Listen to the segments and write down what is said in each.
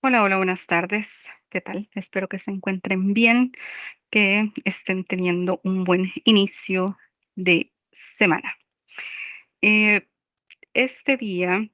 Hola, hola, buenas tardes. ¿Qué tal? Espero que se encuentren bien, que estén teniendo un buen inicio de semana. Eh, este día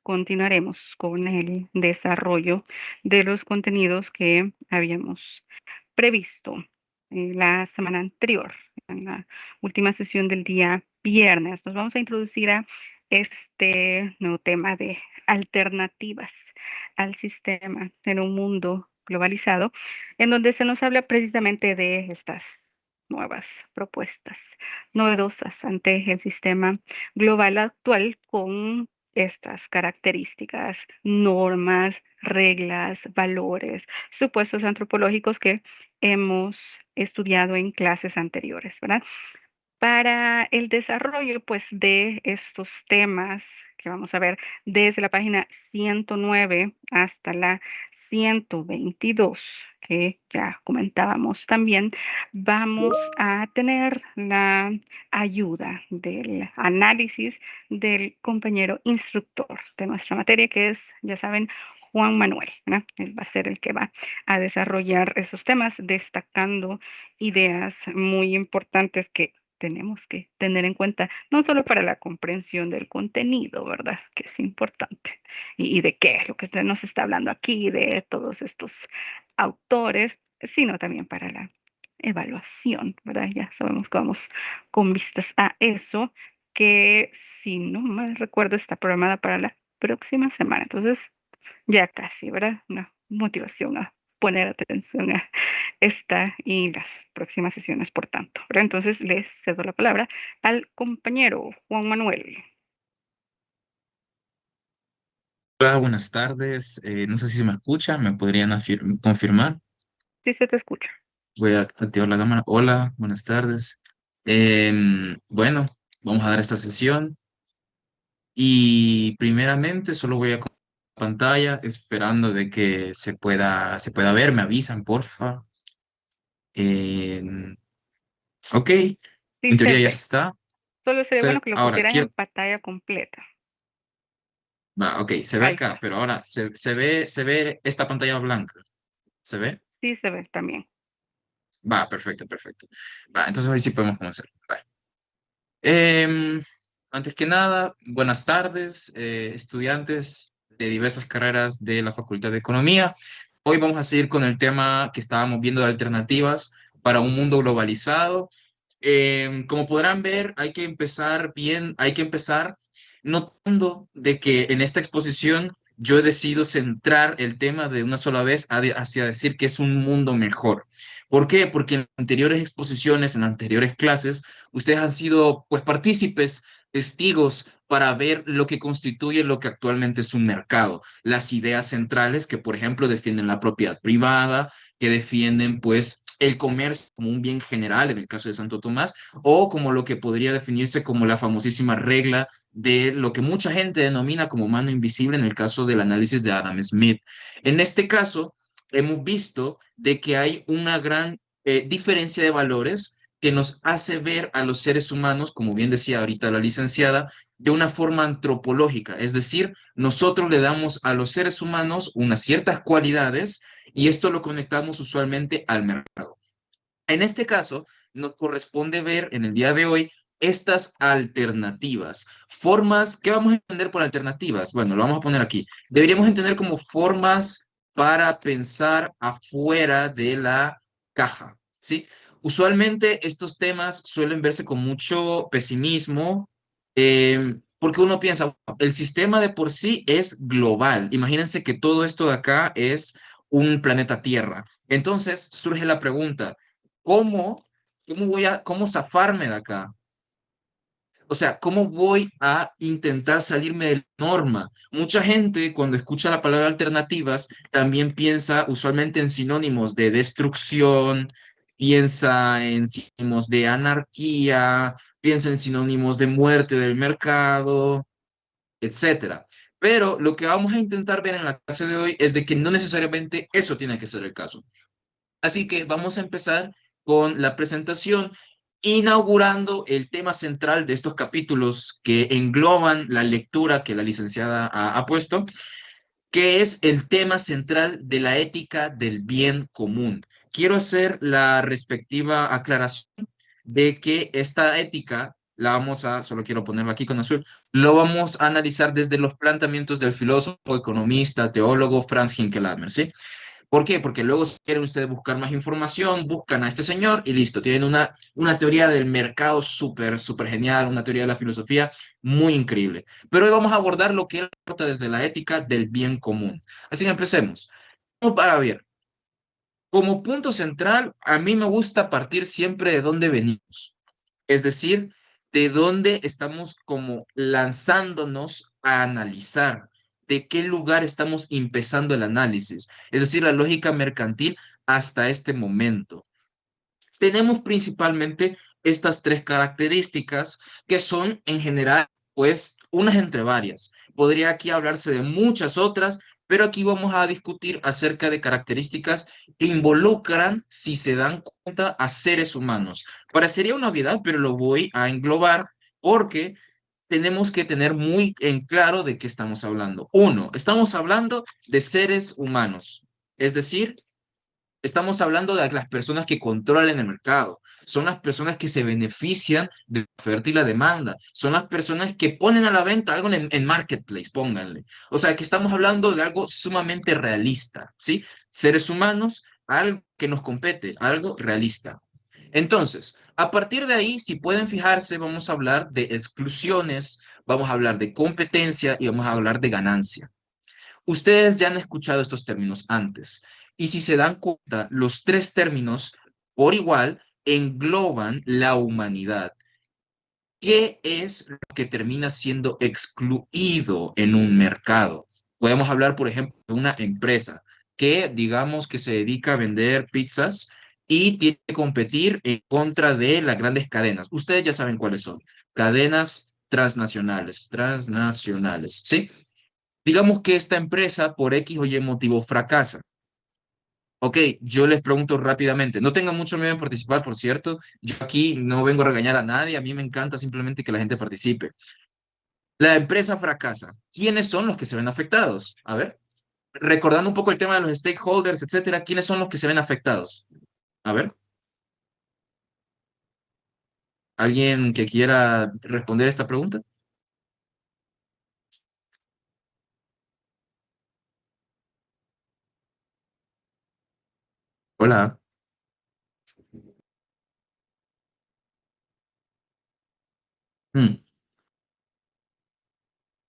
continuaremos con el desarrollo de los contenidos que habíamos previsto la semana anterior, en la última sesión del día viernes. Nos vamos a introducir a este nuevo tema de alternativas al sistema en un mundo globalizado, en donde se nos habla precisamente de estas nuevas propuestas novedosas ante el sistema global actual con estas características, normas, reglas, valores, supuestos antropológicos que hemos estudiado en clases anteriores, ¿verdad? Para el desarrollo, pues, de estos temas que vamos a ver desde la página 109 hasta la 122, que ya comentábamos también, vamos a tener la ayuda del análisis del compañero instructor de nuestra materia, que es, ya saben, Juan Manuel, ¿verdad? Él va a ser el que va a desarrollar esos temas, destacando ideas muy importantes que tenemos que tener en cuenta, no solo para la comprensión del contenido, ¿verdad? Que es importante, y de qué es lo que usted nos está hablando aquí, de todos estos autores, sino también para la evaluación, ¿verdad? Ya sabemos que vamos con vistas a eso, que si no mal recuerdo está programada para la próxima semana. Entonces, ya casi, ¿verdad? Una motivación a poner atención a esta y las próximas sesiones, por tanto, ¿verdad? Entonces, les cedo la palabra al compañero Juan Manuel. Hola, buenas tardes. No sé si me escuchan, ¿me podrían confirmar? Sí se te escucha. Voy a activar la cámara. Hola, buenas tardes. Bueno, vamos a dar esta sesión y primeramente solo voy a pantalla esperando de que se pueda ver. Me avisan, porfa. Em, ok, Sí en se teoría ya ve. está. Solo sería bueno que lo Ahora, pusieran quiero, en pantalla completa. va, ok, se ve Ahí acá, está. pero ahora se ve esta pantalla blanca. ¿Se ve? Sí se ve también. Va, perfecto, perfecto. Va, entonces hoy sí podemos comenzar. Va. Em, Antes que nada, buenas tardes, estudiantes de diversas carreras de la Facultad de Economía. Hoy vamos a seguir con el tema que estábamos viendo de alternativas para un mundo globalizado. Como podrán ver, hay que empezar notando de que en esta exposición yo he decidido centrar el tema de una sola vez hacia decir que es un mundo mejor. ¿Por qué? Porque en anteriores exposiciones, en anteriores clases, ustedes han sido pues partícipes, testigos para ver lo que constituye lo que actualmente es un mercado, las ideas centrales que, por ejemplo, defienden la propiedad privada, que defienden pues el comercio como un bien general en el caso de Santo Tomás, o como lo que podría definirse como la famosísima regla de lo que mucha gente denomina como mano invisible en el caso del análisis de Adam Smith. En este caso, hemos visto de que hay una gran diferencia de valores que nos hace ver a los seres humanos, como bien decía ahorita la licenciada, de una forma antropológica, es decir, nosotros le damos a los seres humanos unas ciertas cualidades y esto lo conectamos usualmente al mercado. En este caso, nos corresponde ver en el día de hoy estas alternativas, formas, ¿qué vamos a entender por alternativas? Bueno, lo vamos a poner aquí. Deberíamos entender como formas para pensar afuera de la caja, ¿sí? Usualmente estos temas suelen verse con mucho pesimismo, porque uno piensa, el sistema de por sí es global. Imagínense que todo esto de acá es un planeta Tierra. Entonces surge la pregunta, ¿cómo, cómo zafarme de acá? O sea, ¿cómo voy a intentar salirme de la norma? Mucha gente cuando escucha la palabra alternativas también piensa usualmente en sinónimos de destrucción, piensa en sinónimos de anarquía, piensa en sinónimos de muerte del mercado, etcétera. Pero lo que vamos a intentar ver en la clase de hoy es de que no necesariamente eso tiene que ser el caso. Así que vamos a empezar con la presentación, inaugurando el tema central de estos capítulos que engloban la lectura que la licenciada ha puesto. que es el tema central de la ética del bien común. Quiero hacer la respectiva aclaración de que esta ética la vamos a, solo quiero ponerlo aquí con azul, lo vamos a analizar desde los planteamientos del filósofo, economista, teólogo Franz Hinckelhammer, ¿sí? ¿Por qué? Porque luego si quieren ustedes buscar más información, buscan a este señor y listo, tienen una teoría del mercado súper, súper genial, una teoría de la filosofía muy increíble. Pero hoy vamos a abordar lo que él aporta desde la ética del bien común. Así que empecemos. Para ver, como punto central, a mí me gusta partir siempre de dónde venimos. Es decir, de dónde estamos como lanzándonos a analizar, de qué lugar estamos empezando el análisis, es decir, la lógica mercantil hasta este momento. Tenemos principalmente estas tres características que son en general, pues, unas entre varias. Podría aquí hablarse de muchas otras, pero aquí vamos a discutir acerca de características que involucran, si se dan cuenta, a seres humanos. Parecería una obviedad, pero lo voy a englobar porque tenemos que tener muy en claro de qué estamos hablando. Uno, estamos hablando de seres humanos, es decir, estamos hablando de las personas que controlan el mercado, son las personas que se benefician de la oferta y la demanda, son las personas que ponen a la venta algo en marketplace, pónganle. O sea, que estamos hablando de algo sumamente realista, ¿sí? Seres humanos, algo que nos compete, algo realista. Entonces, a partir de ahí, si pueden fijarse, vamos a hablar de exclusiones, vamos a hablar de competencia y vamos a hablar de ganancia. Ustedes ya han escuchado estos términos antes y si se dan cuenta, los tres términos por igual engloban la humanidad. ¿Qué es lo que termina siendo excluido en un mercado? Podemos hablar, por ejemplo, de una empresa que digamos que se dedica a vender pizzas y tiene que competir en contra de las grandes cadenas. Ustedes ya saben cuáles son. Cadenas transnacionales, ¿sí? Digamos que esta empresa por X o Y motivo fracasa. Ok, yo les pregunto rápidamente, no tengan mucho miedo en participar, por cierto, yo aquí no vengo a regañar a nadie, a mí me encanta simplemente que la gente participe. La empresa fracasa, ¿quiénes son los que se ven afectados? A ver, recordando un poco el tema de los stakeholders, etcétera, ¿quiénes son los que se ven afectados? A ver, ¿alguien que quiera responder esta pregunta? Hola. Hmm,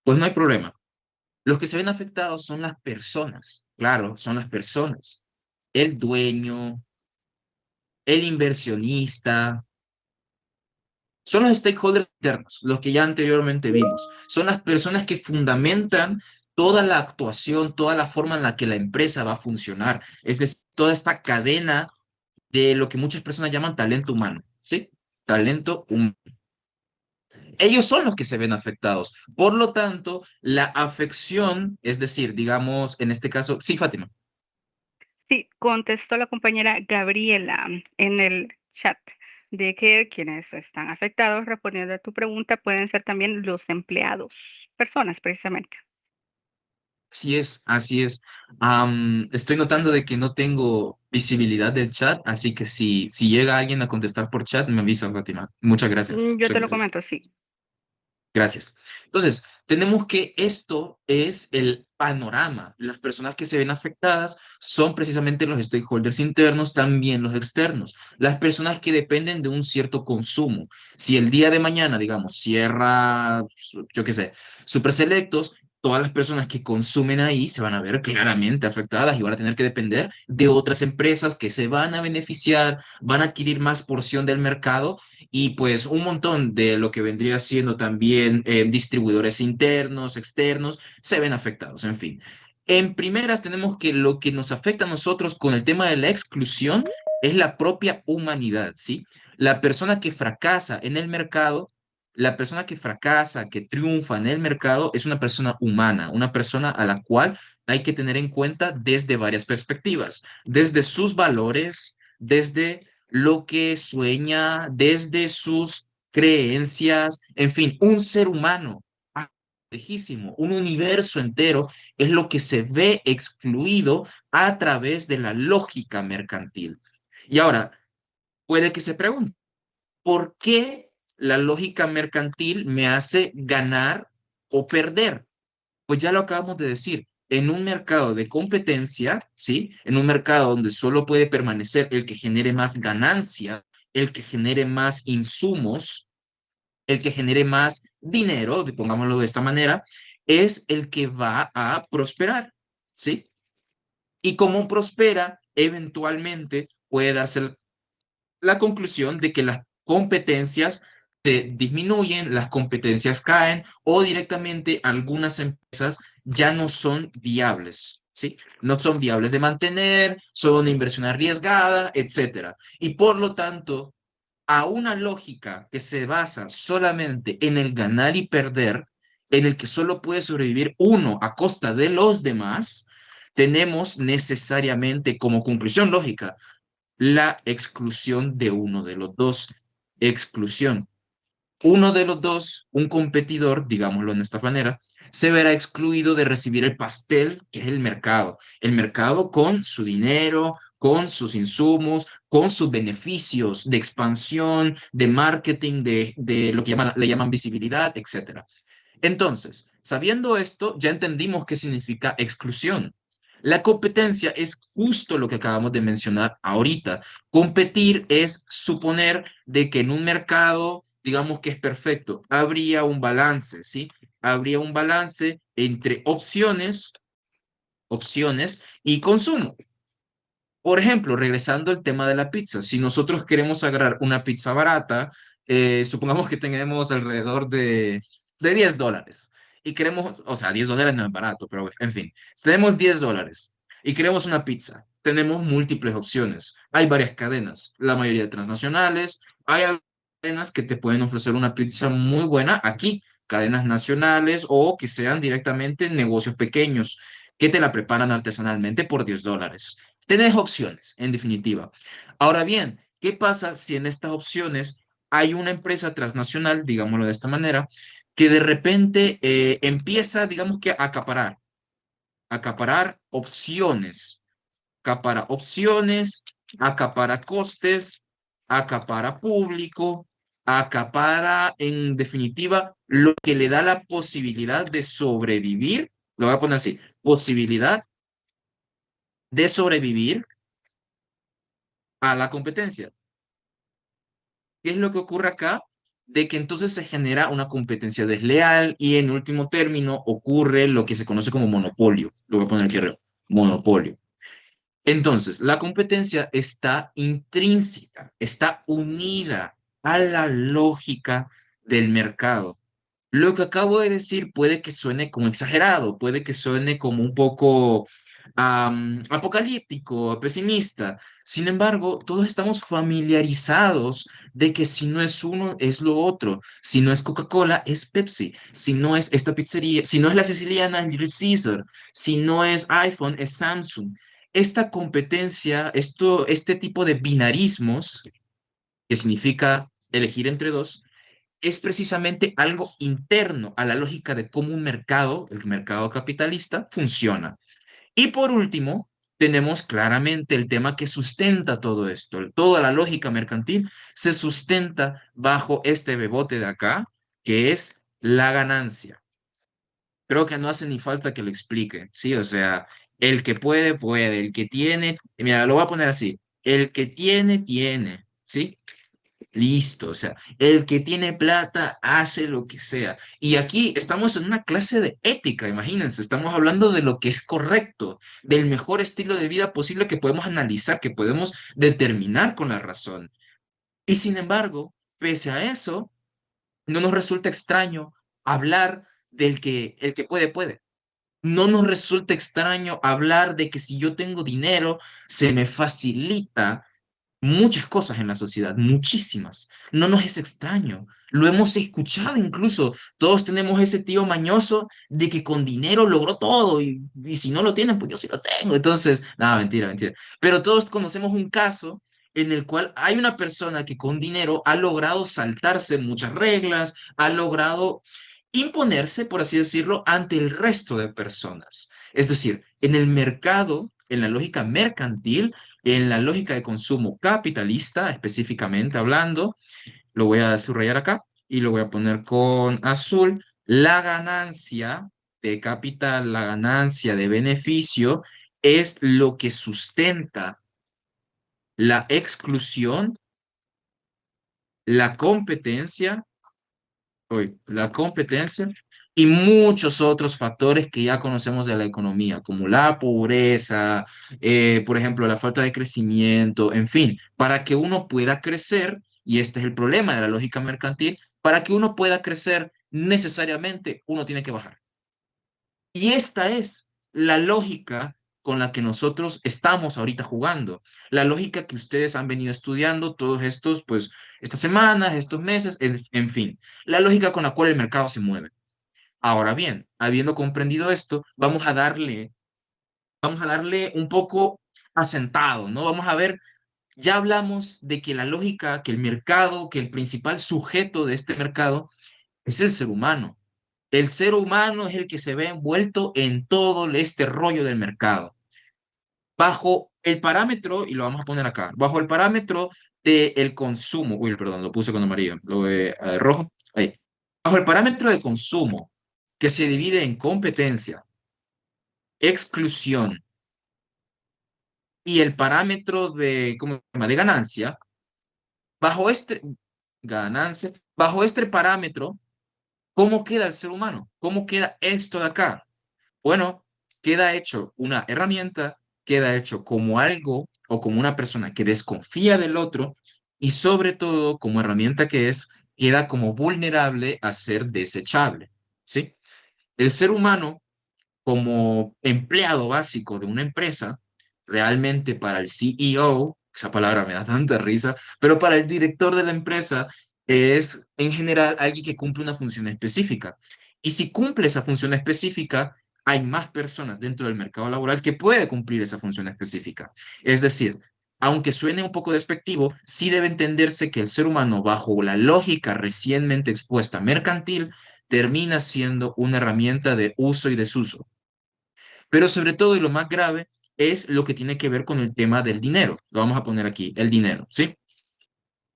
pues no hay problema. Los que se ven afectados son las personas, claro, son las personas. El dueño, el inversionista, son los stakeholders internos, los que ya anteriormente vimos. Son las personas que fundamentan toda la actuación, toda la forma en la que la empresa va a funcionar. Es decir, toda esta cadena de lo que muchas personas llaman talento humano, ¿sí? Talento humano. Ellos son los que se ven afectados. Por lo tanto, la afección, es decir, digamos, en este caso, sí, Fátima. Sí, contestó la compañera Gabriela en el chat de que quienes están afectados, respondiendo a tu pregunta, pueden ser también los empleados, personas precisamente. Así es, así es. Estoy notando de que no tengo visibilidad del chat, así que si llega alguien a contestar por chat, me avisa, Fátima. Muchas gracias. Yo Muchas te lo gracias. comento, sí. Gracias. Entonces, tenemos que esto es el panorama. Las personas que se ven afectadas son precisamente los stakeholders internos, también los externos, las personas que dependen de un cierto consumo. Si el día de mañana, digamos, cierra, yo qué sé, Super Selectos, todas las personas que consumen ahí se van a ver claramente afectadas y van a tener que depender de otras empresas que se van a beneficiar, van a adquirir más porción del mercado y pues un montón de lo que vendría siendo también distribuidores internos, externos, se ven afectados, en fin. En primeras tenemos que lo que nos afecta a nosotros con el tema de la exclusión es la propia humanidad, ¿sí? La persona que fracasa en el mercado, la persona que fracasa, que triunfa en el mercado, es una persona humana, una persona a la cual hay que tener en cuenta desde varias perspectivas, desde sus valores, desde lo que sueña, desde sus creencias, en fin, un ser humano. lejísimo, un universo entero es lo que se ve excluido a través de la lógica mercantil. Y ahora, puede que se pregunte, ¿por qué la lógica mercantil me hace ganar o perder? Pues ya lo acabamos de decir, en un mercado de competencia, ¿sí? En un mercado donde solo puede permanecer el que genere más ganancia, el que genere más insumos, el que genere más dinero, pongámoslo de esta manera, es el que va a prosperar, ¿sí? Y como prospera, eventualmente puede darse la conclusión de que las competencias se disminuyen, las competencias caen o directamente algunas empresas ya no son viables, ¿sí? No son viables de mantener, son una inversión arriesgada, etcétera. Y por lo tanto, a una lógica que se basa solamente en el ganar y perder, en el que solo puede sobrevivir uno a costa de los demás, tenemos necesariamente como conclusión lógica la exclusión de uno de los dos. Exclusión. Uno de los dos, un competidor, digámoslo de esta manera, se verá excluido de recibir el pastel que es el mercado. El mercado con su dinero, con sus insumos, con sus beneficios de expansión, de marketing, de lo que le llaman visibilidad, etcétera. Entonces, sabiendo esto, ya entendimos qué significa exclusión. La competencia es justo lo que acabamos de mencionar ahorita. Competir es suponer de que en un mercado, digamos que es perfecto, habría un balance, ¿sí? Habría un balance entre opciones y consumo. Por ejemplo, regresando al tema de la pizza, si nosotros queremos agarrar una pizza barata, supongamos que tenemos alrededor de $10 y queremos, o sea, $10 no es barato, pero en fin, si tenemos $10 y queremos una pizza, tenemos múltiples opciones. Hay varias cadenas, la mayoría transnacionales, hay cadenas que te pueden ofrecer una pizza muy buena aquí, cadenas nacionales o que sean directamente negocios pequeños que te la preparan artesanalmente por $10. Tenés opciones, en definitiva. Ahora bien, ¿qué pasa si en estas opciones hay una empresa transnacional, digámoslo de esta manera, que de repente empieza, digamos que a acaparar opciones, acapara opciones, acapara costes, acapara público, acapara en definitiva lo que le da la posibilidad de sobrevivir, lo voy a poner así, posibilidad de sobrevivir a la competencia? ¿Qué es lo que ocurre acá? De que entonces se genera una competencia desleal y en último término ocurre lo que se conoce como monopolio. Lo voy a poner aquí arriba, monopolio. Entonces, la competencia está intrínseca, está unida a la lógica del mercado. Lo que acabo de decir puede que suene como exagerado, puede que suene como un poco apocalíptico, pesimista. Sin embargo, todos estamos familiarizados de que si no es uno, es lo otro. Si no es Coca-Cola, es Pepsi. Si no es esta pizzería, si no es la siciliana, es Little Caesar. Si no es iPhone, es Samsung. Esta competencia, este tipo de binarismos, que significa elegir entre dos, es precisamente algo interno a la lógica de cómo un mercado, el mercado capitalista, funciona. Y por último, tenemos claramente el tema que sustenta todo esto. Toda la lógica mercantil se sustenta bajo este bebote de acá, que es la ganancia. Creo que no hace ni falta que lo explique, ¿sí? O sea, el que puede, puede, el que tiene, mira, lo voy a poner así, el que tiene, tiene, ¿sí? Listo, o sea, el que tiene plata hace lo que sea. Y aquí estamos en una clase de ética, imagínense, estamos hablando de lo que es correcto, del mejor estilo de vida posible que podemos analizar, que podemos determinar con la razón. Y sin embargo, pese a eso, no nos resulta extraño hablar del que el que puede, puede. No nos resulta extraño hablar de que si yo tengo dinero, se me facilita muchas cosas en la sociedad, muchísimas. No nos es extraño. Lo hemos escuchado incluso. Todos tenemos ese tío mañoso de que con dinero logró todo y si no lo tienen, pues yo sí lo tengo. Entonces, nada, mentira, mentira. Pero todos conocemos un caso en el cual hay una persona que con dinero ha logrado saltarse muchas reglas, ha logrado imponerse, por así decirlo, ante el resto de personas. Es decir, en el mercado, en la lógica mercantil, en la lógica de consumo capitalista, específicamente hablando, lo voy a subrayar acá y lo voy a poner con azul, la ganancia de capital, la ganancia de beneficio es lo que sustenta la exclusión, la competencia la competencia y muchos otros factores que ya conocemos de la economía, como la pobreza, por ejemplo, la falta de crecimiento, en fin, para que uno pueda crecer, y este es el problema de la lógica mercantil, para que uno pueda crecer, necesariamente uno tiene que bajar. Y esta es la lógica con la que nosotros estamos ahorita jugando, la lógica que ustedes han venido estudiando todos estos, pues, estas semanas, estos meses, en fin, la lógica con la cual el mercado se mueve. Ahora bien, habiendo comprendido esto, vamos a darle un poco asentado, ¿no? Vamos a ver, ya hablamos de que la lógica, que el mercado, que el principal sujeto de este mercado es el ser humano. El ser humano es el que se ve envuelto en todo este rollo del mercado. Bajo el parámetro, y lo vamos a poner acá, bajo el parámetro del consumo, uy, perdón, lo puse con amarillo, lo de rojo, ahí. Bajo el parámetro de consumo, que se divide en competencia, exclusión y el parámetro de, ¿cómo se llama?, de ganancia, bajo este, ganancia, bajo este parámetro, ¿cómo queda el ser humano? ¿Cómo queda esto de acá? Bueno, queda hecho una herramienta, queda hecho como algo o como una persona que desconfía del otro y sobre todo como herramienta que es, queda como vulnerable a ser desechable, ¿sí? El ser humano como empleado básico de una empresa, realmente para el CEO, esa palabra me da tanta risa, pero para el director de la empresa es en general alguien que cumple una función específica. Y si cumple esa función específica, hay más personas dentro del mercado laboral que puede cumplir esa función específica. Es decir, aunque suene un poco despectivo, sí debe entenderse que el ser humano, bajo la lógica recientemente expuesta mercantil, termina siendo una herramienta de uso y desuso. Pero sobre todo y lo más grave es lo que tiene que ver con el tema del dinero. Lo vamos a poner aquí, el dinero, ¿sí?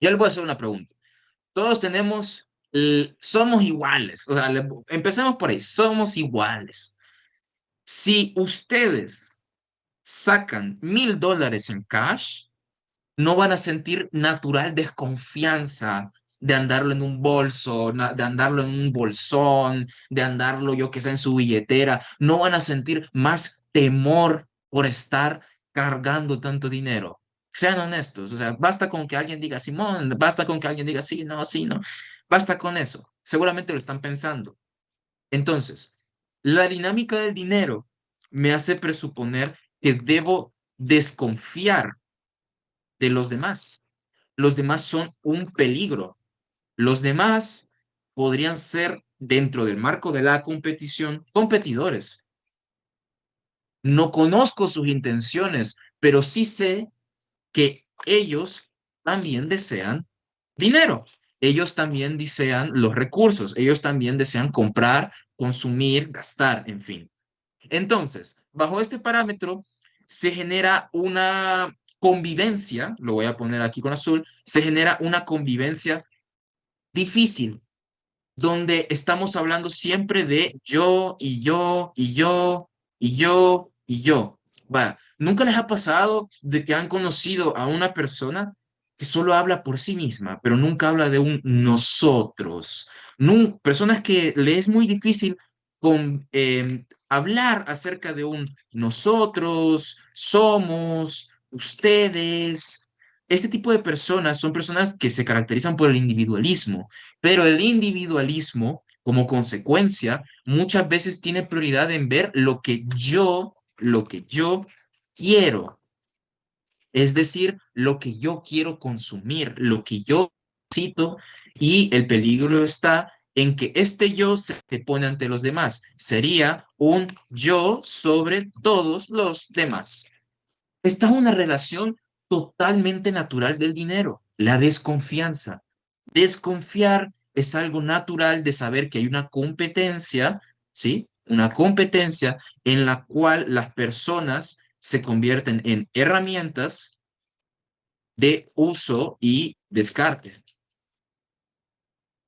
Ya les voy a hacer una pregunta. Todos tenemos, somos iguales. O sea, empecemos por ahí, somos iguales. Si ustedes sacan $1,000 en cash, no van a sentir natural desconfianza de andarlo en un bolso, de andarlo en un bolsón, de andarlo, yo que sé, en su billetera. No van a sentir más temor por estar cargando tanto dinero. Sean honestos, o sea, basta con que alguien diga Simón, basta con que alguien diga sí, no, sí, no. Basta con eso. Seguramente lo están pensando. Entonces, la dinámica del dinero me hace presuponer que debo desconfiar de los demás. Los demás son un peligro. Los demás podrían ser, dentro del marco de la competición, competidores. No conozco sus intenciones, pero sí sé que ellos también desean dinero. Ellos también desean los recursos. Ellos también desean comprar, consumir, gastar, en fin. Entonces, bajo este parámetro, se genera una convivencia, lo voy a poner aquí con azul, se genera una convivencia difícil, donde estamos hablando siempre de yo y yo y yo y yo y yo. Va, ¿nunca les ha pasado de que han conocido a una persona que solo habla por sí misma, pero nunca habla de un nosotros? Personas que le es muy difícil hablar acerca de un nosotros, somos, ustedes. Este tipo de personas son personas que se caracterizan por el individualismo, pero el individualismo, como consecuencia, muchas veces tiene prioridad en ver lo que yo quiero, es decir, lo que yo quiero consumir, lo que yo necesito, y el peligro está en que este yo se pone ante los demás. Sería un yo sobre todos los demás. Esta es una relación totalmente natural del dinero, la desconfianza. Desconfiar es algo natural de saber que hay una competencia, ¿sí? Una competencia en la cual las personas se convierten en herramientas de uso y descarte.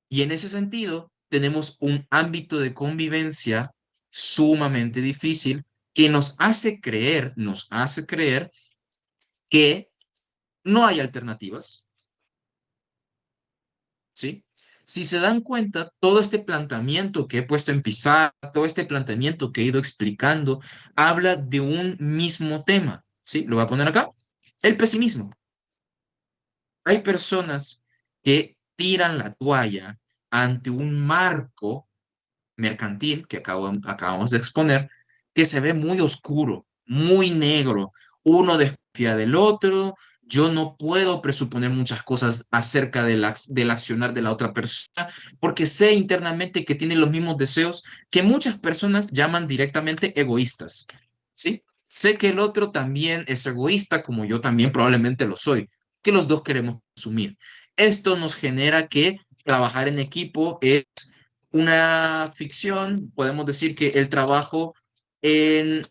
Y en ese sentido, tenemos un ámbito de convivencia sumamente difícil que nos hace creer que no hay alternativas, ¿sí? Si se dan cuenta, todo este planteamiento que he puesto en pizarra, todo este planteamiento que he ido explicando, habla de un mismo tema, ¿sí? Lo voy a poner acá, el pesimismo. Hay personas que tiran la toalla ante un marco mercantil que acabamos de exponer, que se ve muy oscuro, muy negro. Uno desconfía del otro. Yo no puedo presuponer muchas cosas acerca del accionar de la otra persona, porque sé internamente que tiene los mismos deseos que muchas personas llaman directamente egoístas, ¿sí? Sé que el otro también es egoísta, como yo también probablemente lo soy, que los dos queremos consumir. Esto nos genera que trabajar en equipo es una ficción. Podemos decir que el trabajo en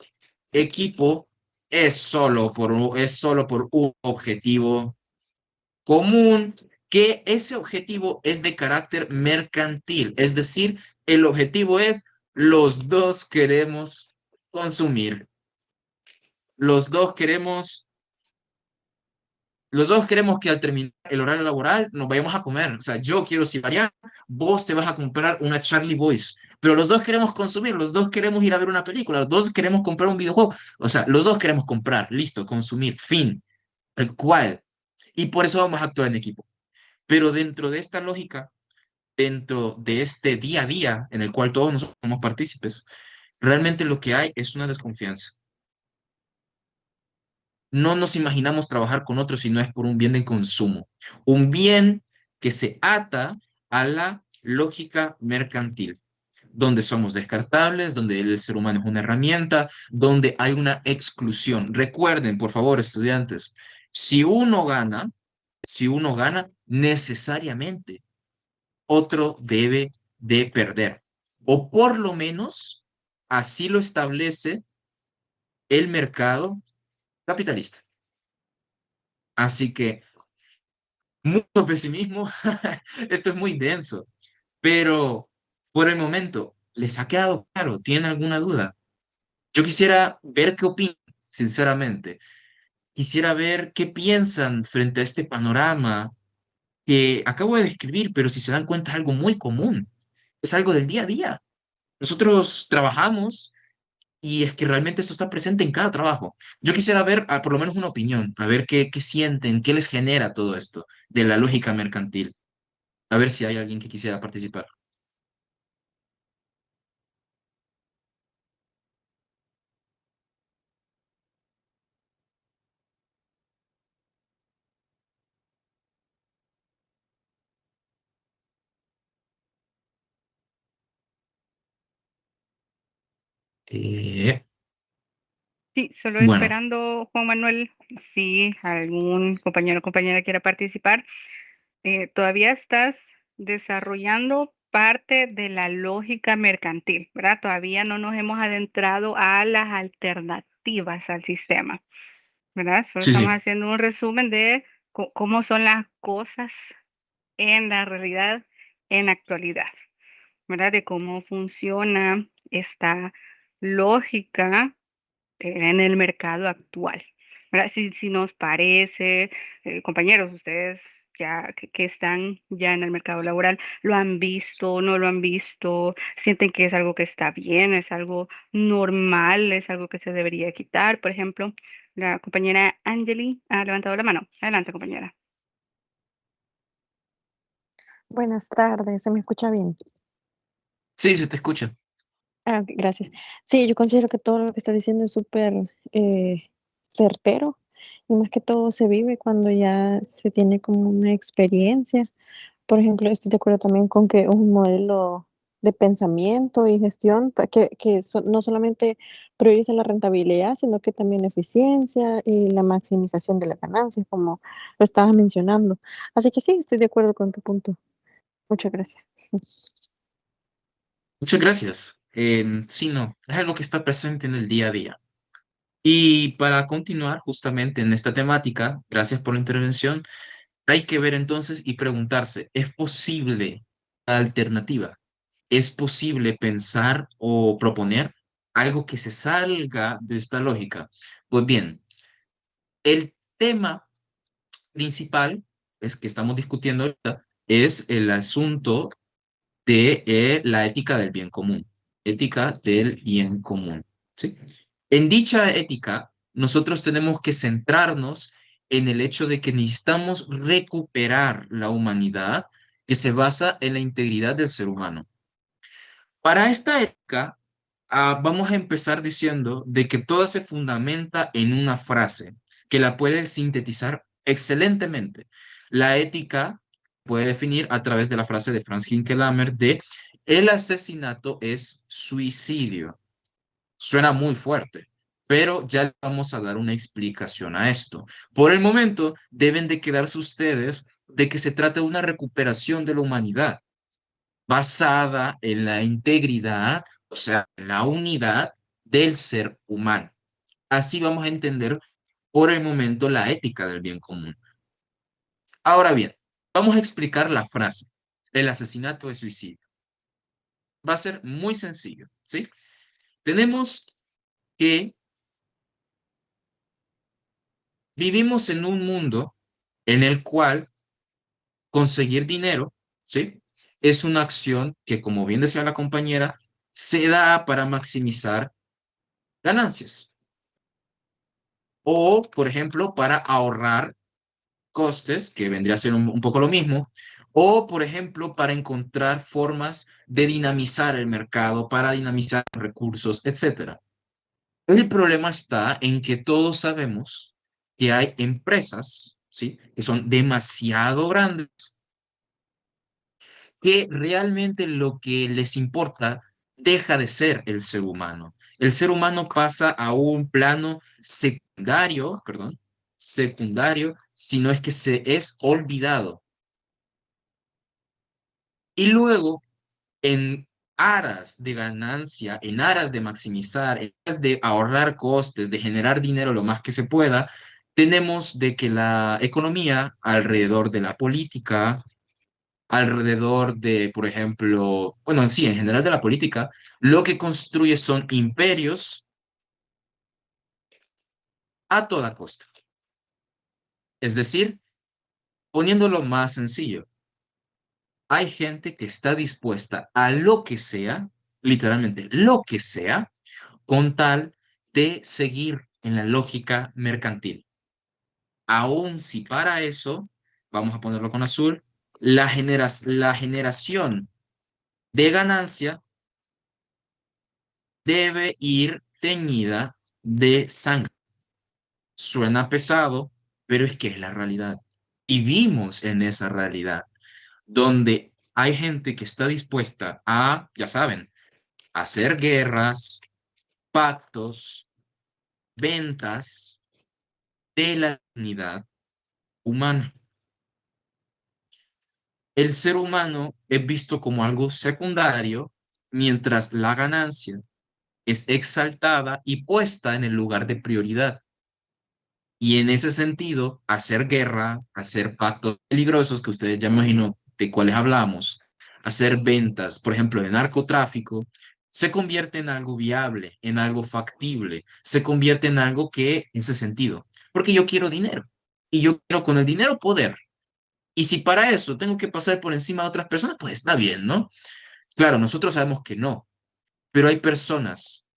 equipo es solo por un objetivo común, que ese objetivo es de carácter mercantil, es decir, el objetivo es los dos queremos consumir, los dos queremos Los dos queremos que al terminar el horario laboral nos vayamos a comer. O sea, yo quiero sibariana, vos te vas a comprar una Charlie Boys. Pero los dos queremos consumir, los dos queremos ir a ver una película, los dos queremos comprar un videojuego. O sea, los dos queremos comprar, listo, consumir, fin, el cual. Y por eso vamos a actuar en equipo. Pero dentro de esta lógica, dentro de este día a día en el cual todos nosotros somos partícipes, realmente lo que hay es una desconfianza. No nos imaginamos trabajar con otros si no es por un bien de consumo, un bien que se ata a la lógica mercantil, donde somos descartables, donde el ser humano es una herramienta, donde hay una exclusión. Recuerden, por favor, estudiantes, si uno gana, si uno gana, necesariamente otro debe de perder, o por lo menos así lo establece el mercado capitalista. Así que mucho pesimismo. Esto es muy denso, pero por el momento, ¿les ha quedado claro? ¿Tienen alguna duda? Yo quisiera ver qué opinan, sinceramente. Quisiera ver qué piensan frente a este panorama que acabo de describir, pero si se dan cuenta es algo muy común, es algo del día a día. Nosotros trabajamos y es que realmente esto está presente en cada trabajo. Yo quisiera ver por lo menos una opinión, a ver qué sienten, qué les genera todo esto de la lógica mercantil. A ver si hay alguien que quisiera participar. Eh, Sí, solo bueno, esperando, Juan Manuel, si algún compañero o compañera quiera participar. Todavía estás desarrollando parte de la lógica mercantil, ¿verdad? Todavía no nos hemos adentrado a las alternativas al sistema, ¿verdad? Solo sí, estamos sí. haciendo un resumen de cómo son las cosas en la realidad, en la actualidad, ¿verdad? De cómo funciona esta lógica en el mercado actual, ¿verdad? Si nos parece, compañeros, ustedes ya que están ya en el mercado laboral, ¿lo han visto, no lo han visto? ¿Sienten que es algo que está bien, es algo normal, es algo que se debería quitar? Por ejemplo, la compañera Angeli ha levantado la mano. Adelante, compañera. Buenas tardes, ¿se me escucha bien? Sí, se te escucha. Ah, ok, gracias. Sí, yo considero que todo lo que está diciendo es súper certero y más que todo se vive cuando ya se tiene como una experiencia. Por ejemplo, estoy de acuerdo también con que un modelo de pensamiento y gestión no solamente prioriza la rentabilidad, sino que también la eficiencia y la maximización de las ganancias, como lo estabas mencionando. Así que sí, estoy de acuerdo con tu punto. Muchas gracias. Muchas gracias. Sí, no, es algo que está presente en el día a día. Y para continuar justamente en esta temática, gracias por la intervención, hay que ver entonces y preguntarse, ¿es posible la alternativa? ¿Es posible pensar o proponer algo que se salga de esta lógica? Pues bien, el tema principal es que estamos discutiendo ahorita es el asunto de la ética del bien común. Ética del bien común. ¿Sí? En dicha ética, nosotros tenemos que centrarnos en el hecho de que necesitamos recuperar la humanidad que se basa en la integridad del ser humano. Para esta ética, vamos a empezar diciendo de que toda se fundamenta en una frase que la puede sintetizar excelentemente. La ética puede definir a través de la frase de Franz Hinkelamer de el asesinato es suicidio. Suena muy fuerte, pero ya le vamos a dar una explicación a esto. Por el momento, deben de quedarse ustedes de que se trata de una recuperación de la humanidad basada en la integridad, o sea, en la unidad del ser humano. Así vamos a entender por el momento la ética del bien común. Ahora bien, vamos a explicar la frase. El asesinato es suicidio. Va a ser muy sencillo, ¿sí? Tenemos que vivimos en un mundo en el cual conseguir dinero, ¿sí? Es una acción que, como bien decía la compañera, se da para maximizar ganancias. O, por ejemplo, para ahorrar costes, que vendría a ser un poco lo mismo, o, por ejemplo, para encontrar formas de dinamizar el mercado, para dinamizar recursos, etcétera. El problema está en que todos sabemos que hay empresas, ¿sí? Que son demasiado grandes, que realmente lo que les importa deja de ser el ser humano. El ser humano pasa a un plano secundario, perdón, secundario, si no es que se es olvidado. Y luego, en aras de ganancia, en aras de maximizar, en aras de ahorrar costes, de generar dinero lo más que se pueda, tenemos de que la economía alrededor de la política, alrededor de, por ejemplo, bueno, sí, en general de la política, lo que construye son imperios a toda costa. Es decir, poniéndolo más sencillo, hay gente que está dispuesta a lo que sea, literalmente lo que sea, con tal de seguir en la lógica mercantil. Aun si para eso, vamos a ponerlo con azul, la generación de ganancia debe ir teñida de sangre. Suena pesado, pero es que es la realidad. Y vivimos en esa realidad, donde hay gente que está dispuesta a, ya saben, hacer guerras, pactos, ventas de la dignidad humana. El ser humano es visto como algo secundario, mientras la ganancia es exaltada y puesta en el lugar de prioridad. Y en ese sentido, hacer guerra, hacer pactos peligrosos, que ustedes ya imagino de cuáles hablamos, hacer ventas, por ejemplo, de narcotráfico, se convierte en algo viable, en algo factible, se convierte en algo que, en ese sentido, porque yo quiero dinero y yo quiero con el dinero poder. Y si para eso tengo que pasar por encima de otras personas, pues está bien, ¿no? Claro, nosotros sabemos que no, pero hay personas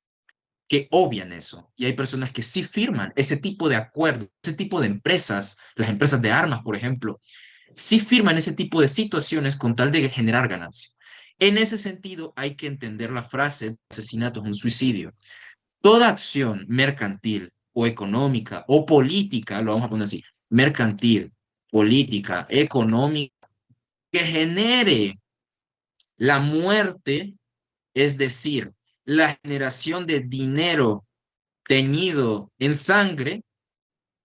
que obvian eso. Y hay personas que sí firman ese tipo de acuerdos, ese tipo de empresas, las empresas de armas, por ejemplo, sí firman ese tipo de situaciones con tal de generar ganancia. En ese sentido, hay que entender la frase asesinato es un suicidio. Toda acción mercantil o económica o política, lo vamos a poner así, mercantil, política, económica, que genere la muerte, es decir, la generación de dinero teñido en sangre,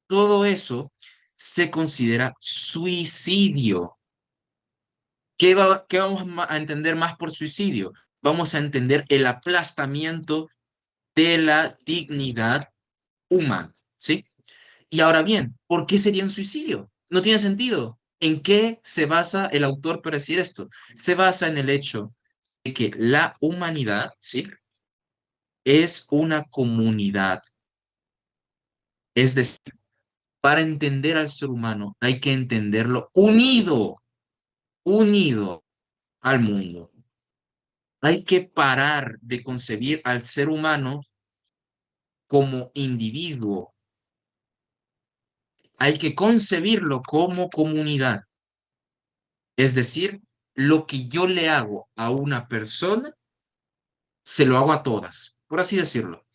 todo eso se considera suicidio. qué vamos a entender más por suicidio? Vamos a entender el aplastamiento de la dignidad humana, ¿sí? Y ahora bien, ¿por qué sería un suicidio? No tiene sentido. ¿En qué se basa el autor para decir esto? Se basa en el hecho de que la humanidad, ¿sí? Es una comunidad. Es decir, para entender al ser humano hay que entenderlo unido al mundo. Hay que parar de concebir al ser humano como individuo. Hay que concebirlo como comunidad. Es decir, lo que yo le hago a una persona, se lo hago a todas, por así decirlo.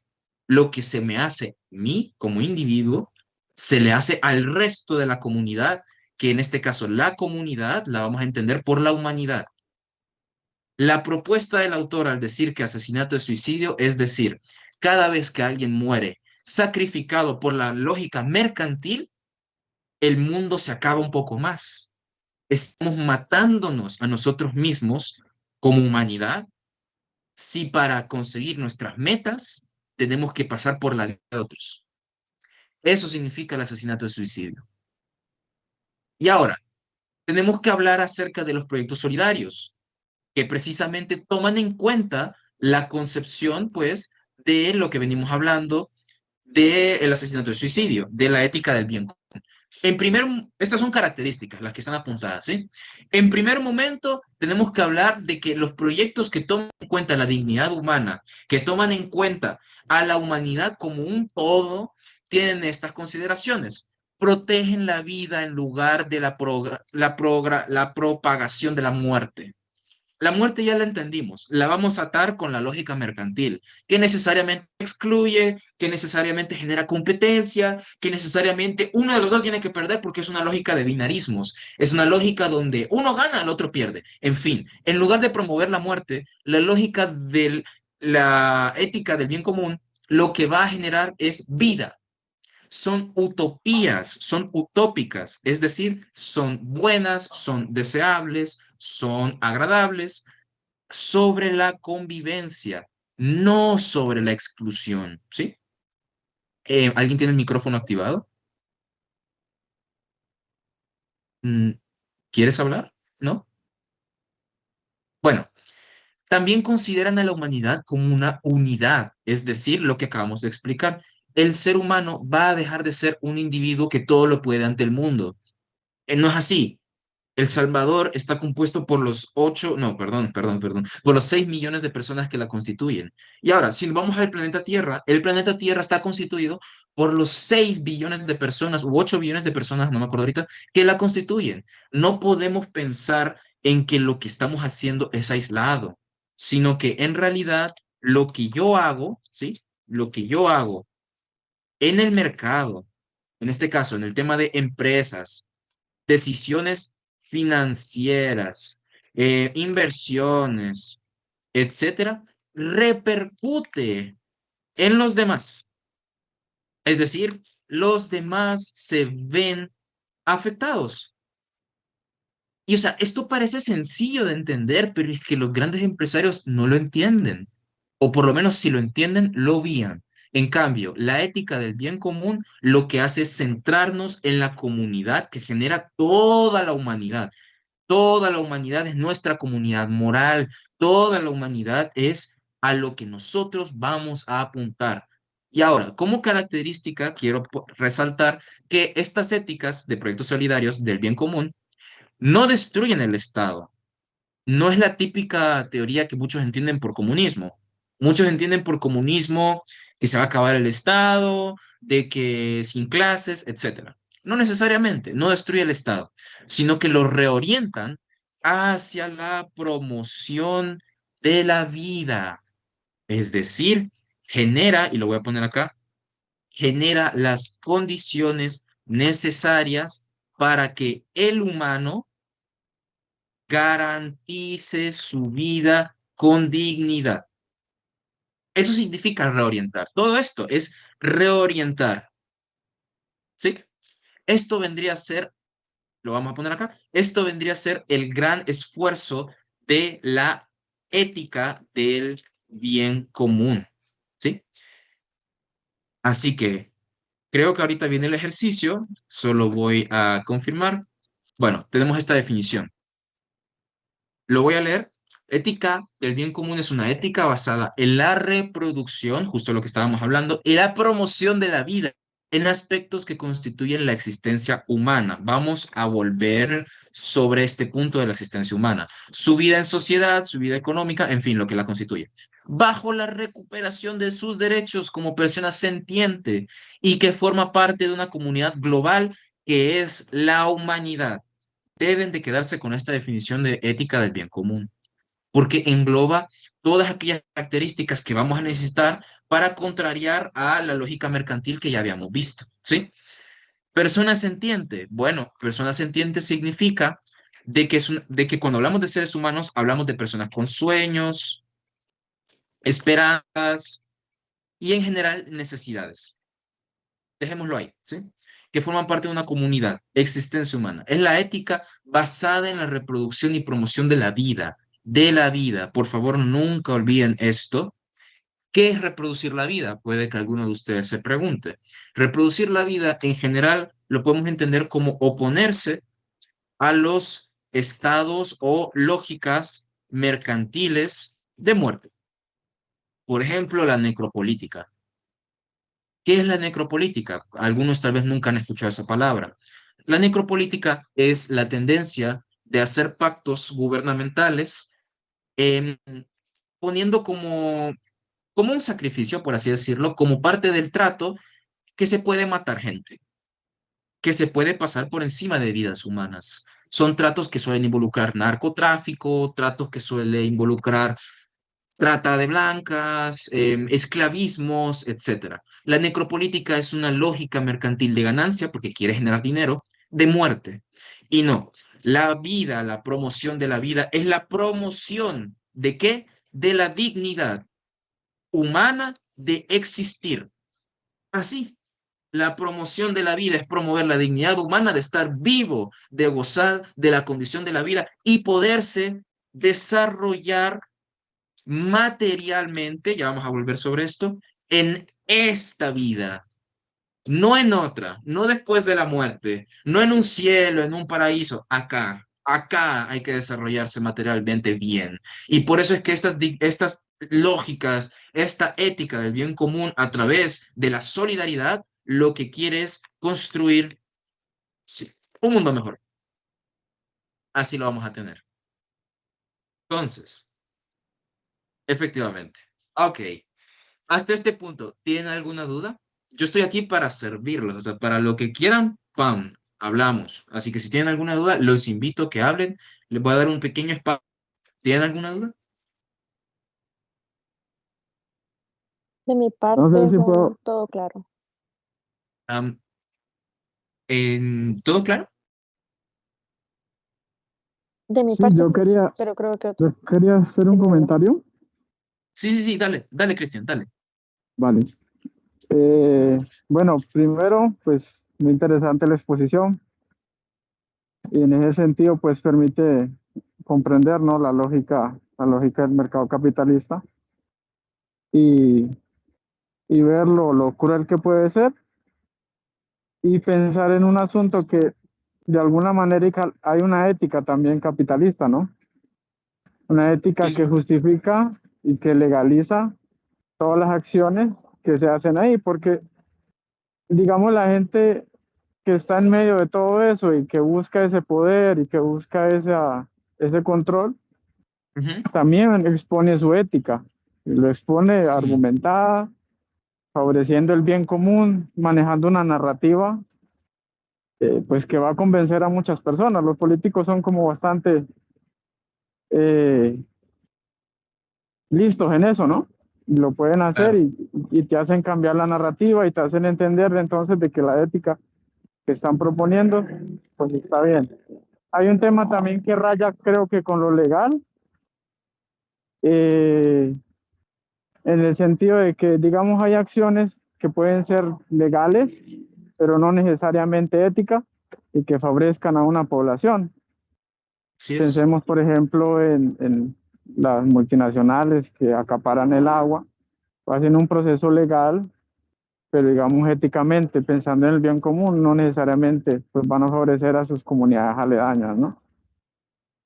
Lo que se me hace a mí como individuo, se le hace al resto de la comunidad, que en este caso la comunidad la vamos a entender por la humanidad. La propuesta del autor al decir que asesinato es suicidio es decir, cada vez que alguien muere sacrificado por la lógica mercantil, el mundo se acaba un poco más. Estamos matándonos a nosotros mismos como humanidad si para conseguir nuestras metas tenemos que pasar por la vida de otros. Eso significa el asesinato de suicidio. Y ahora, tenemos que hablar acerca de los proyectos solidarios, que precisamente toman en cuenta la concepción, pues, de lo que venimos hablando del asesinato de suicidio, de la ética del bien común. Estas son características, las que están apuntadas, ¿sí? En primer momento, tenemos que hablar de que los proyectos que toman en cuenta la dignidad humana, que toman en cuenta a la humanidad como un todo, tienen estas consideraciones. Protegen la vida en lugar de la propagación de la muerte. La muerte ya la entendimos, la vamos a atar con la lógica mercantil, que necesariamente excluye, que necesariamente genera competencia, que necesariamente uno de los dos tiene que perder porque es una lógica de binarismos, es una lógica donde uno gana, el otro pierde. En fin, en lugar de promover la muerte, la lógica de la ética del bien común lo que va a generar es vida. Son utopías, son utópicas, es decir, son buenas, son deseables, son agradables sobre la convivencia, no sobre la exclusión, ¿sí? ¿Alguien tiene el micrófono activado? Mm, ¿Quieres hablar? ¿No? Bueno, también consideran a la humanidad como una unidad, es decir, lo que acabamos de explicar. El ser humano va a dejar de ser un individuo que todo lo puede ante el mundo. No es así. El Salvador está compuesto por los por los 6 millones de personas que la constituyen. Y ahora, si vamos al planeta Tierra, el planeta Tierra está constituido por los 6 billones de personas u 8 billones de personas, no me acuerdo ahorita, que la constituyen. No podemos pensar en que lo que estamos haciendo es aislado, sino que en realidad lo que yo hago, ¿sí? Lo que yo hago en el mercado, en este caso, en el tema de empresas, decisiones financieras, inversiones, etcétera, repercute en los demás. Es decir, los demás se ven afectados. Y o sea, esto parece sencillo de entender, pero es que los grandes empresarios no lo entienden. O por lo menos si lo entienden, lo obvían. En cambio, la ética del bien común lo que hace es centrarnos en la comunidad que genera toda la humanidad. Toda la humanidad es nuestra comunidad moral, toda la humanidad es a lo que nosotros vamos a apuntar. Y ahora, como característica, quiero resaltar que estas éticas de proyectos solidarios del bien común no destruyen el Estado. No es la típica teoría que muchos entienden por comunismo. Muchos entienden por comunismo que se va a acabar el Estado, de que sin clases, etcétera. No necesariamente, no destruye el Estado, sino que lo reorientan hacia la promoción de la vida. Es decir, genera, y lo voy a poner acá, genera las condiciones necesarias para que el humano garantice su vida con dignidad. Eso significa reorientar. Todo esto es reorientar. ¿Sí? Esto vendría a ser lo vamos a poner acá. Esto vendría a ser el gran esfuerzo de la ética del bien común, ¿sí? Así que creo que ahorita viene el ejercicio, solo voy a confirmar. Bueno, tenemos esta definición. Lo voy a leer. Ética del bien común es una ética basada en la reproducción, justo lo que estábamos hablando, y la promoción de la vida en aspectos que constituyen la existencia humana. Vamos a volver sobre este punto de la existencia humana. Su vida en sociedad, su vida económica, en fin, lo que la constituye. Bajo la recuperación de sus derechos como persona sentiente y que forma parte de una comunidad global que es la humanidad. Deben de quedarse con esta definición de ética del bien común, porque engloba todas aquellas características que vamos a necesitar para contrariar a la lógica mercantil que ya habíamos visto, ¿sí? Persona sentiente. Bueno, persona sentiente significa de que cuando hablamos de seres humanos, hablamos de personas con sueños, esperanzas y en general necesidades. Dejémoslo ahí, ¿sí? Que forman parte de una comunidad, existencia humana. Es la ética basada en la reproducción y promoción de la vida, de la vida. Por favor, nunca olviden esto. ¿Qué es reproducir la vida? Puede que alguno de ustedes se pregunte. Reproducir la vida en general lo podemos entender como oponerse a los estados o lógicas mercantiles de muerte. Por ejemplo, la necropolítica. ¿Qué es la necropolítica? Algunos tal vez nunca han escuchado esa palabra. La necropolítica es la tendencia de hacer pactos gubernamentales em, poniendo como un sacrificio, por así decirlo, como parte del trato que se puede matar gente, que se puede pasar por encima de vidas humanas. Son tratos que suelen involucrar narcotráfico, tratos que suelen involucrar trata de blancas, esclavismos, etcétera. La necropolítica es una lógica mercantil de ganancia porque quiere generar dinero, de muerte. Y no, la vida, la promoción de la vida es la promoción de qué? De la dignidad humana de existir. Así, la promoción de la vida es promover la dignidad humana de estar vivo, de gozar de la condición de la vida y poderse desarrollar materialmente, ya vamos a volver sobre esto, en esta vida, no en otra, no después de la muerte, no en un cielo, en un paraíso, acá hay que desarrollarse materialmente bien. Y por eso es que estas lógicas, esta ética del bien común a través de la solidaridad, lo que quiere es construir sí, un mundo mejor. Así lo vamos a tener. Entonces, efectivamente. Ok. Hasta este punto, ¿tienen alguna duda? Yo estoy aquí para servirlos, o sea, para lo que quieran, ¡pam! Hablamos. Así que si tienen alguna duda, los invito a que hablen. Les voy a dar un pequeño espacio. ¿Tienen alguna duda? De mi No sé parte, si puedo. todo claro. Am, ¿Todo claro? De mi Sí, parte yo sí, quería, pero creo que yo quería hacer un tiene duda. comentario. Sí, dale, dale, Cristian, dale. Vale. Bueno, primero, pues muy interesante la exposición y en ese sentido, pues permite comprender, ¿no? La lógica del mercado capitalista y, y ver lo cruel que puede ser y pensar en un asunto que de alguna manera hay una ética también capitalista, ¿no? Una ética que Sí. justifica y que legaliza todas las acciones que se hacen ahí, porque digamos la gente que está en medio de todo eso y que busca ese poder y que busca ese control, Ujú. también expone su ética, y lo expone Sí. argumentada, favoreciendo el bien común, manejando una narrativa pues que va a convencer a muchas personas. Los políticos son como bastante eh, listos en eso, ¿no? Lo pueden hacer Claro. y te hacen cambiar la narrativa y te hacen entender entonces de que la ética que están proponiendo, pues está bien. Hay un tema también que raya, creo que con lo legal, en el sentido de que, digamos, hay acciones que pueden ser legales, pero no necesariamente éticas. y que favorezcan a una población. Así es. Pensemos, por ejemplo, en las multinacionales que acaparan el agua, hacen un proceso legal, pero digamos éticamente, pensando en el bien común, no necesariamente pues, van a favorecer a sus comunidades aledañas, ¿no?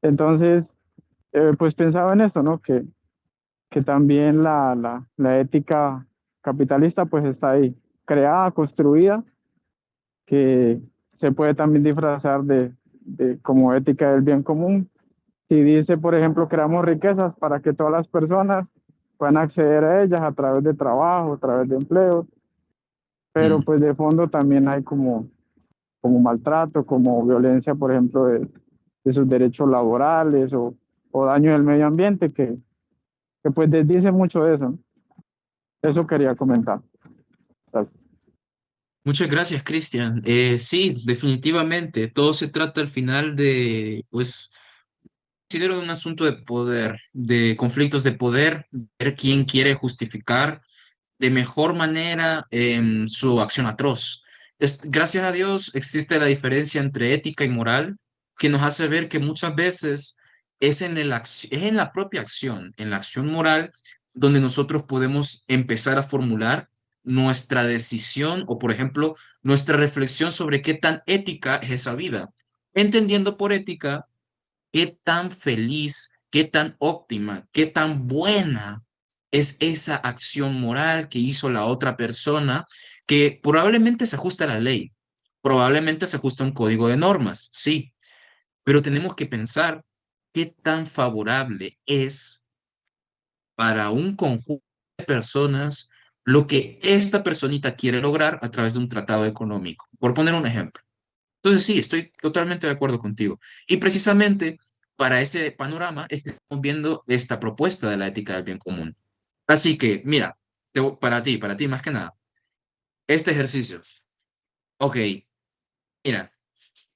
Entonces, pues pensaba en esto, ¿no? Que también la ética capitalista pues está ahí, creada, construida, que se puede también disfrazar de como ética del bien común. Si dice, por ejemplo, creamos riquezas para que todas las personas puedan acceder a ellas a través de trabajo, a través de empleo, pero pues de fondo también hay como maltrato, como violencia, por ejemplo, de sus derechos laborales o daño del medio ambiente, que pues desdice mucho de eso, ¿no? Eso quería comentar. Gracias. Muchas gracias, Cristian. Sí, definitivamente, todo se trata al final de, pues, considero un asunto de poder, de conflictos de poder, ver quién quiere justificar de mejor manera su acción atroz. Gracias a Dios existe la diferencia entre ética y moral que nos hace ver que muchas veces es en la propia acción, en la acción moral, donde nosotros podemos empezar a formular nuestra decisión o, por ejemplo, nuestra reflexión sobre qué tan ética es esa vida. Entendiendo por ética qué tan feliz, qué tan óptima, qué tan buena es esa acción moral que hizo la otra persona, que probablemente se ajusta a la ley, probablemente se ajusta a un código de normas, sí, pero tenemos que pensar qué tan favorable es para un conjunto de personas lo que esta personita quiere lograr a través de un tratado económico, por poner un ejemplo. Entonces, sí, estoy totalmente de acuerdo contigo. Y precisamente para ese panorama es que estamos viendo esta propuesta de la ética del bien común. Así que, mira, para ti más que nada, este ejercicio. Ok, mira,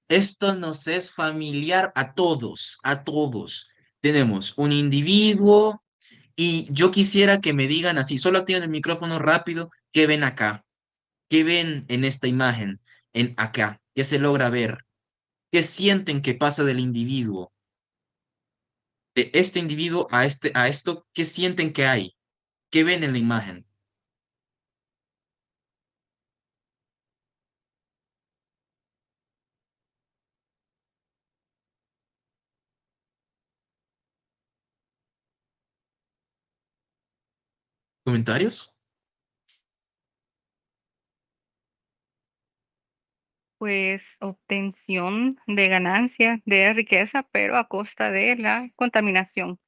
esto nos es familiar a todos, a todos. Tenemos un individuo y yo quisiera que me digan así, solo activen el micrófono rápido, ¿qué ven acá? ¿Qué ven en esta imagen? En acá, ¿qué se logra ver? ¿Qué sienten que pasa del individuo? De este individuo a esto, ¿qué sienten que hay? ¿Qué ven en la imagen? ¿Comentarios? Pues obtención de ganancia, de riqueza, pero a costa de la contaminación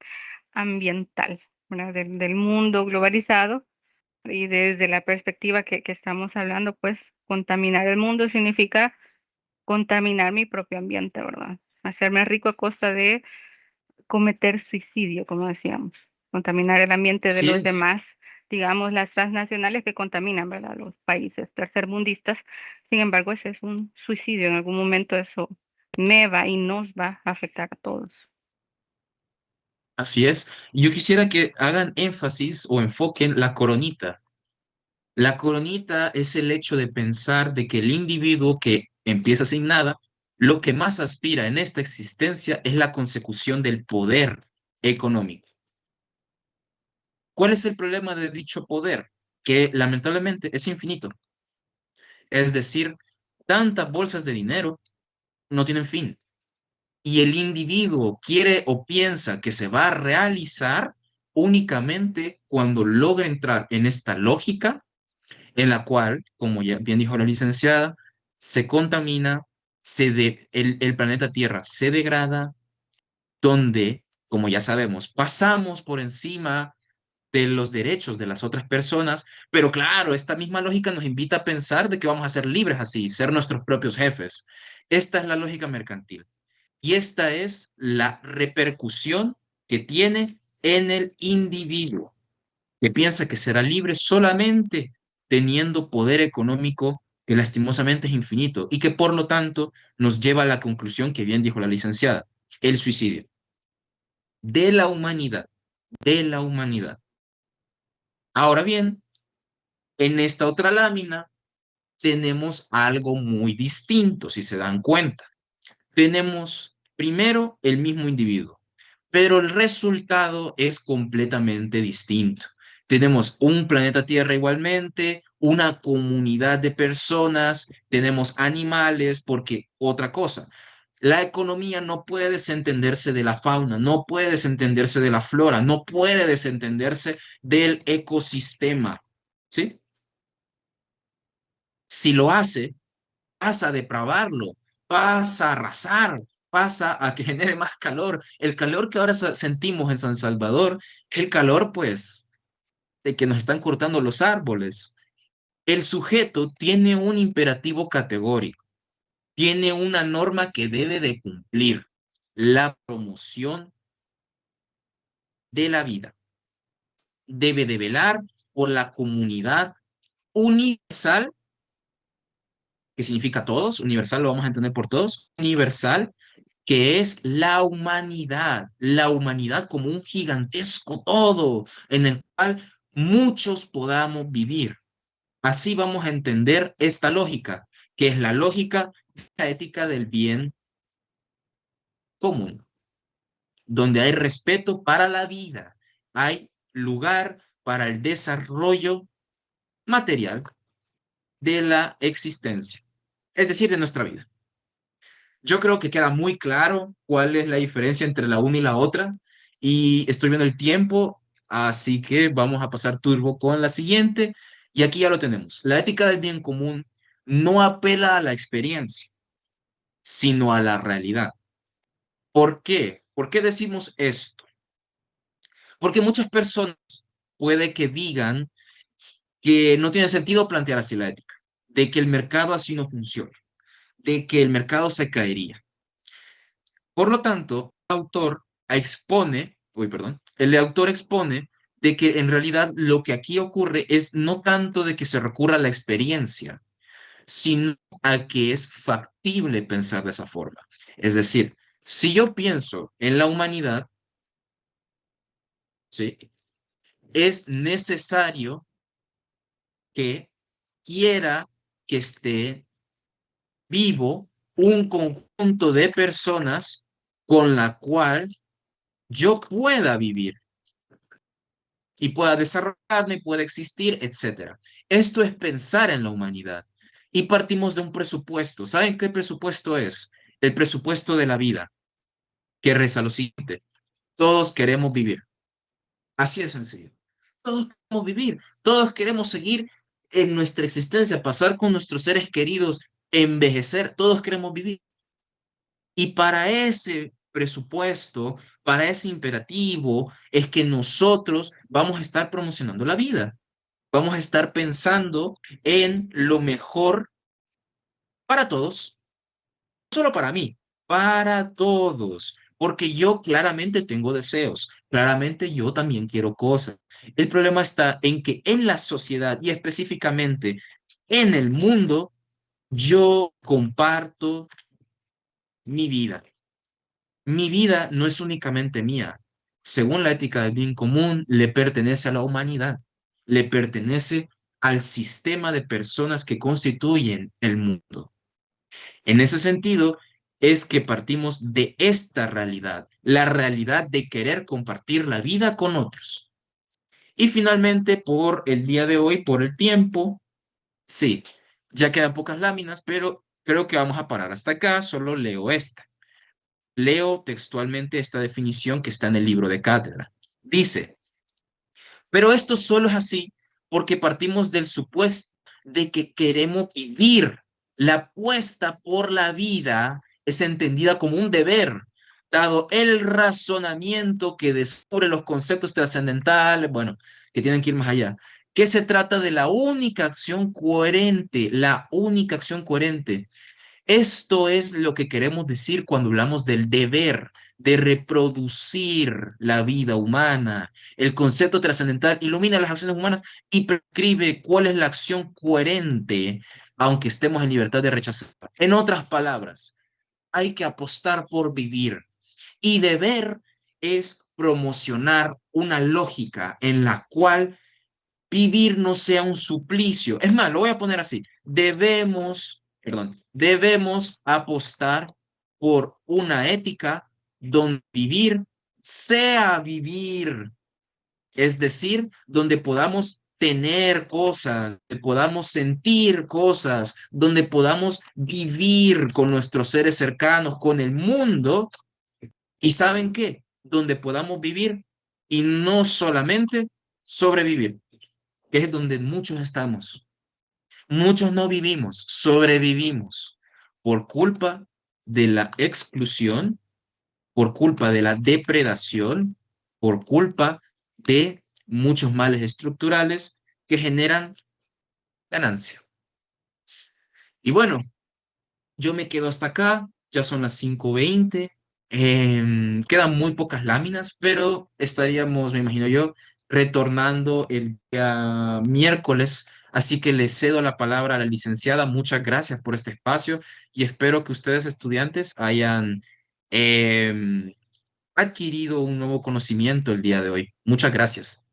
ambiental, ¿verdad? Del mundo globalizado. Y desde la perspectiva que estamos hablando, pues contaminar el mundo significa contaminar mi propio ambiente, ¿verdad? Hacerme rico a costa de cometer suicidio, como decíamos, contaminar el ambiente de Así los es, demás, digamos, las transnacionales que contaminan, ¿verdad? Los países tercermundistas. Sin embargo, ese es un suicidio. En algún momento eso me va y nos va a afectar a todos. así es. Yo quisiera que hagan énfasis o enfoquen la coronita. La coronita es el hecho de pensar de que el individuo que empieza sin nada, lo que más aspira en esta existencia es la consecución del poder económico. ¿Cuál es el problema de dicho poder? Que lamentablemente es infinito. Es decir, tantas bolsas de dinero no tienen fin. Y el individuo quiere o piensa que se va a realizar únicamente cuando logra entrar en esta lógica en la cual, como ya bien dijo la licenciada, se contamina, el planeta Tierra se degrada, donde, como ya sabemos, pasamos por encima de los derechos de las otras personas, pero claro, esta misma lógica nos invita a pensar de que vamos a ser libres así, ser nuestros propios jefes. Esta es la lógica mercantil y esta es la repercusión que tiene en el individuo, que piensa que será libre solamente teniendo poder económico que lastimosamente es infinito y que por lo tanto nos lleva a la conclusión que bien dijo la licenciada, el suicidio de la humanidad, de la humanidad. Ahora bien, en esta otra lámina tenemos algo muy distinto, si se dan cuenta. Tenemos primero el mismo individuo, pero el resultado es completamente distinto. Tenemos un planeta Tierra igualmente, una comunidad de personas, tenemos animales, porque otra cosa, la economía no puede desentenderse de la fauna, no puede desentenderse de la flora, no puede desentenderse del ecosistema, ¿sí? Si lo hace, pasa a depravarlo, pasa a arrasar, pasa a que genere más calor. El calor que ahora sentimos en San Salvador, el calor pues de que nos están cortando los árboles. El sujeto tiene un imperativo categórico, tiene una norma que debe de cumplir, la promoción de la vida. Debe de velar por la comunidad universal, que significa todos, universal lo vamos a entender por todos, universal, que es la humanidad como un gigantesco todo en el cual muchos podamos vivir. Así vamos a entender esta lógica, que es la lógica de la ética del bien común, donde hay respeto para la vida, hay lugar para el desarrollo material de la existencia, es decir, de nuestra vida. Yo creo que queda muy claro cuál es la diferencia entre la una y la otra y estoy viendo el tiempo, así que vamos a pasar turbo con la siguiente y aquí ya lo tenemos. La ética del bien común no apela a la experiencia, sino a la realidad. ¿Por qué? ¿Por qué decimos esto? Porque muchas personas puede que digan que no tiene sentido plantear así la ética, de que el mercado así no funciona, de que el mercado se caería. Por lo tanto, el autor expone de que en realidad lo que aquí ocurre es no tanto de que se recurra a la experiencia, sino a que es factible pensar de esa forma. Es decir, si yo pienso en la humanidad, ¿sí? Es necesario que quiera que esté vivo un conjunto de personas con la cual yo pueda vivir y pueda desarrollarme, pueda existir, etcétera. Esto es pensar en la humanidad. Y partimos de un presupuesto. ¿Saben qué presupuesto es? El presupuesto de la vida, que reza lo siguiente. Todos queremos vivir. Así de sencillo. Todos queremos vivir. Todos queremos seguir en nuestra existencia, pasar con nuestros seres queridos, envejecer. Todos queremos vivir. Y para ese presupuesto, para ese imperativo, es que nosotros vamos a estar promocionando la vida. Vamos a estar pensando en lo mejor para todos, no solo para mí, para todos. Porque yo claramente tengo deseos, claramente yo también quiero cosas. El problema está en que en la sociedad y específicamente en el mundo, yo comparto mi vida. Mi vida no es únicamente mía. Según la ética del bien común, le pertenece a la humanidad, le pertenece al sistema de personas que constituyen el mundo. En ese sentido, es que partimos de esta realidad, la realidad de querer compartir la vida con otros. Y finalmente, por el día de hoy, por el tiempo, sí, ya quedan pocas láminas, pero creo que vamos a parar hasta acá, solo leo esta. Leo textualmente esta definición que está en el libro de cátedra. Dice, pero esto solo es así porque partimos del supuesto de que queremos vivir. La apuesta por la vida es entendida como un deber, dado el razonamiento que descubre los conceptos trascendentales, bueno, que tienen que ir más allá, que se trata de la única acción coherente, la única acción coherente. Esto es lo que queremos decir cuando hablamos del deber de reproducir la vida humana. El concepto trascendental ilumina las acciones humanas y prescribe cuál es la acción coherente, aunque estemos en libertad de rechazar. En otras palabras, hay que apostar por vivir y deber es promocionar una lógica en la cual vivir no sea un suplicio. Es más, lo voy a poner así. Debemos apostar por una ética donde vivir sea vivir, es decir, donde podamos tener cosas, donde podamos sentir cosas, donde podamos vivir con nuestros seres cercanos, con el mundo. ¿Y saben qué? Donde podamos vivir y no solamente sobrevivir, que es donde muchos estamos. Muchos no vivimos, sobrevivimos por culpa de la exclusión, por culpa de la depredación, por culpa de muchos males estructurales que generan ganancia. Y bueno, yo me quedo hasta acá, ya son las 5:20. Quedan muy pocas láminas, pero estaríamos, me imagino yo, retornando el día miércoles. Así que le cedo la palabra a la licenciada. Muchas gracias por este espacio y espero que ustedes, estudiantes, hayan em, adquirido un nuevo conocimiento el día de hoy. Muchas gracias.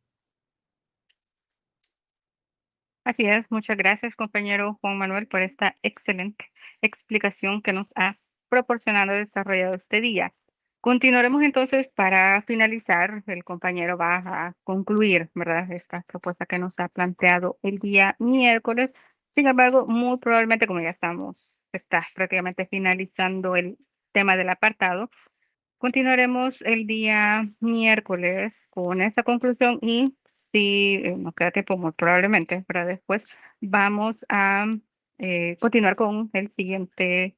Así es, muchas gracias, compañero Juan Manuel, por esta excelente explicación que nos has proporcionado y desarrollado este día. Continuaremos entonces para finalizar. El compañero va a concluir, ¿verdad? Esta propuesta que nos ha planteado el día miércoles. Sin embargo, muy probablemente, como ya está prácticamente finalizando el tema del apartado, continuaremos el día miércoles con esta conclusión y si nos queda tiempo, muy probablemente, para después vamos a continuar con el siguiente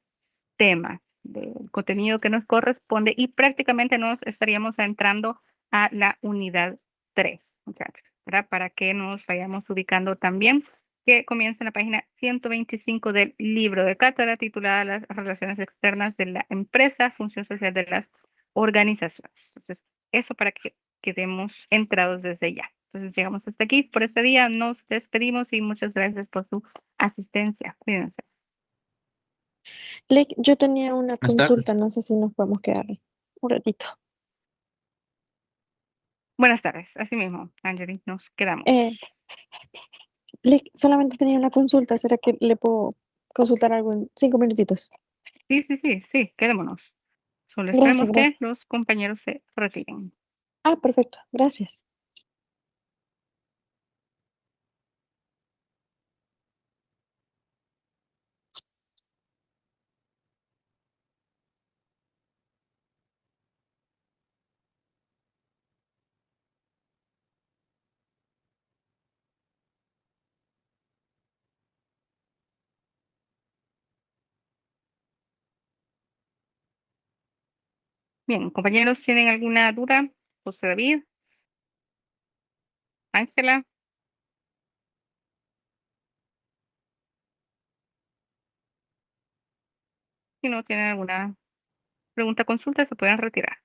tema del contenido que nos corresponde y prácticamente nos estaríamos entrando a la unidad 3, muchachos, ¿verdad? Para que nos vayamos ubicando también, que comienza en la página 125 del libro de cátedra titulada Las relaciones externas de la empresa, función social de las organizaciones. Entonces, eso para que quedemos entrados desde ya. Entonces, llegamos hasta aquí por este día. Nos despedimos y muchas gracias por su asistencia. Cuídense. Yo tenía una Buenas consulta, tardes. no sé si nos podemos quedar un ratito. Buenas tardes. Así mismo, Angeli, nos quedamos. Eh, solamente tenía una consulta, ¿será que le puedo consultar algo en 5 minutitos? Sí, quedémonos. Solo Gracias, esperemos que gracias. los compañeros se retiren. Ah, perfecto, gracias. Bien, compañeros, ¿tienen alguna duda? José David, Ángela, si no tienen alguna pregunta, consulta, se pueden retirar.